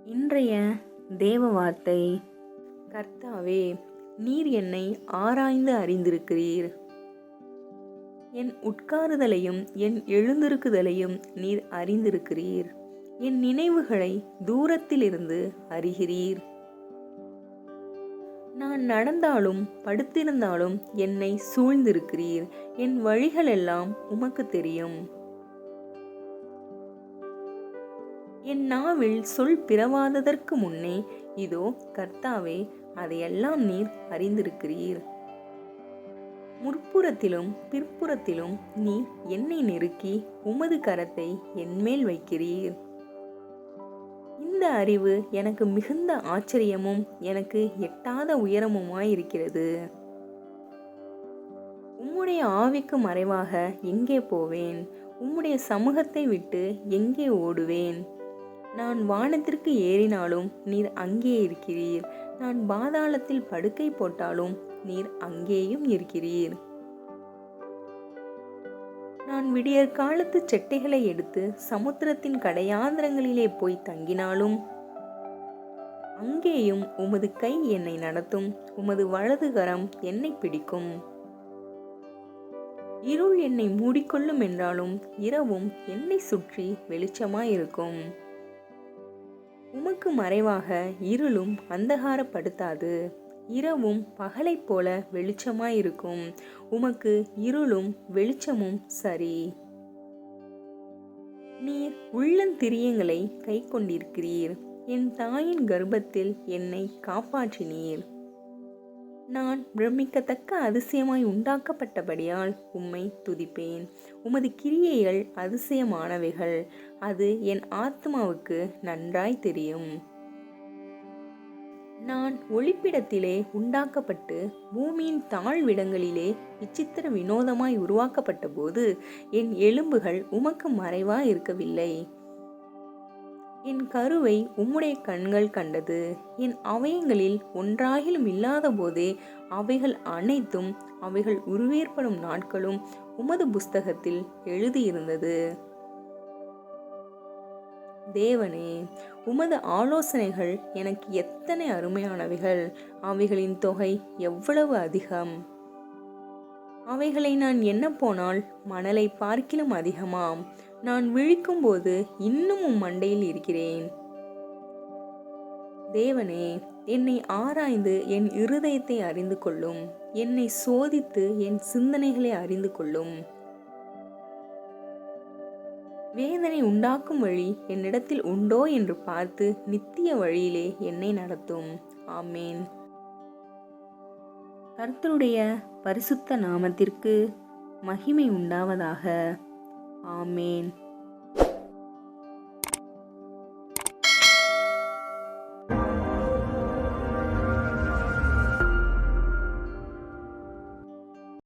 இன்றைய தேவ வார்த்தை. கர்த்தாவே, நீர் என்னை ஆராய்ந்து அறிந்திருக்கிறீர். என் உட்காருதலையும் என் எழுந்திருக்குதலையும் நீர் அறிந்திருக்கிறீர். என் நினைவுகளை தூரத்திலிருந்து அறிகிறீர். நான் நடந்தாலும் படுத்திருந்தாலும் என்னை சூழ்ந்திருக்கிறீர். என் வழிகளெல்லாம் உமக்கு தெரியும். என் நாவில் சொல் பிறவாததற்கு முன்னே இதோ கர்த்தாவே, அதையெல்லாம் நீர் அறிந்திருக்கிறீர். முற்புறத்திலும் பிற்புறத்திலும் நீர் என்னை நெருக்கி உமது கரத்தை என்மேல் வைக்கிறீர். இந்த அறிவு எனக்கு மிகுந்த ஆச்சரியமும் எனக்கு எட்டாத உயரமுமாயிருக்கிறது. உம்முடைய ஆவிக்கு மறைவாக எங்கே போவேன்? உம்முடைய சமூகத்தை விட்டு எங்கே ஓடுவேன்? நான் வானத்திற்கு ஏறினாலும் நீர் அங்கே இருக்கிறீர். நான் பாதாளத்தில் படுக்கை போட்டாலும் நீர் அங்கேயும் இருக்கிறீர். நான் விடியற் காலத்து செட்டைகளை எடுத்து சமுத்திரத்தின் கடையாந்திரங்களிலே போய் தங்கினாலும் அங்கேயும் உமது கை என்னை நடத்தும். உமது வலது கரம் என்னை பிடிக்கும். இருள் என்னை மூடிக்கொள்ளும் என்றாலும் இரவும் என்னை சுற்றி வெளிச்சமாயிருக்கும். உமக்கு மறைவாக இருளும் அந்தகாரப்படுத்தாது. இரவும் பகலைப் போல வெளிச்சமாயிருக்கும். உமக்கு இருளும் வெளிச்சமும் சரி. நீர் உள்ளந்திரியங்களை கை கொண்டிருக்கிறீர். என் தாயின் கர்ப்பத்தில் என்னை காப்பாற்றினீர். நான் பிரமிக்கத்தக்க அதிசயமாய் உண்டாக்கப்பட்டபடியால் உம்மை துதிப்பேன். உமது கிரியைகள் அதிசயமானவைகள். அது என் ஆத்மாவுக்கு நன்றாய் தெரியும். நான் ஒளிப்பிடத்திலே உண்டாக்கப்பட்டு பூமியின் தாழ்விடங்களிலே விசித்திர வினோதமாய் உருவாக்கப்பட்ட போது என் எலும்புகள் உமக்கு மறைவாய் இருக்கவில்லை. என் கருவை உம்முடைய கண்கள் கண்டது. என் அவயங்களில் ஒன்றாகிலும் இல்லாத போதே அவைகள் அனைத்தும் அவைகள் உருவேற்படும் நாட்களும் உமது புஸ்தகத்தில் எழுதியிருந்தது. தேவனே, உமது ஆலோசனைகள் எனக்கு எத்தனை அருமையானவைகள்! அவைகளின் தொகை எவ்வளவு அதிகம்! அவைகளை நான் எண்ண போனால் மணலை பார்க்கிலும் அதிகமாம். நான் விழிக்கும் போது இன்னும் உம் மண்டையில் இருக்கிறேன். தேவனே, என்னை ஆராய்ந்து என் இருதயத்தை அறிந்து கொள்ளும். என்னை சோதித்து என் சிந்தனைகளை அறிந்து கொள்ளும். வேதனை உண்டாக்கும் வழி என்னிடத்தில் உண்டோ என்று பார்த்து நித்திய வழியிலே என்னை நடத்தும். ஆமேன். கர்த்தருடைய பரிசுத்த நாமத்திற்கு மகிமை உண்டாவதாக. ஆமேன்.